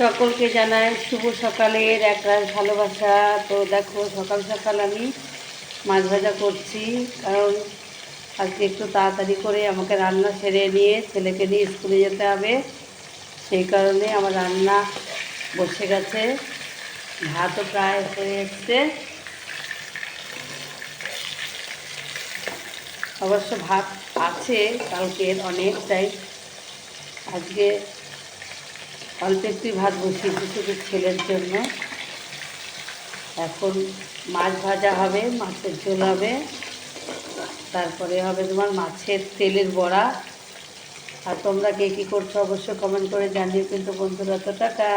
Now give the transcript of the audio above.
সকলকে জানাই শুভ সকালের একরাশ ভালোবাসা। তো দেখো সকাল সকাল আমি মাছ ভাজা করছি, কারণ আজকে একটু তাড়াতাড়ি করে আমাকে রান্না সেরে নিয়ে ছেলেকে নিয়ে স্কুলে যেতে হবে। সেই কারণে আমার রান্না বসে গেছে, ভাতও প্রায় হয়ে এসছে। অবশ্য ভাত আছে কালকের অনেকটাই, আজকে অল্প একটুই ভাত বসিয়েছি শুধু ছেলের জন্য। এখন মাছ ভাজা হবে, মাছের ঝোল হবে, তারপরে হবে তোমার মাছের তেলের বড়া। আর তোমরা কে কী করছো অবশ্যই কমেন্ট করে জানিও কিন্তু বন্ধুরা। তো টাটা।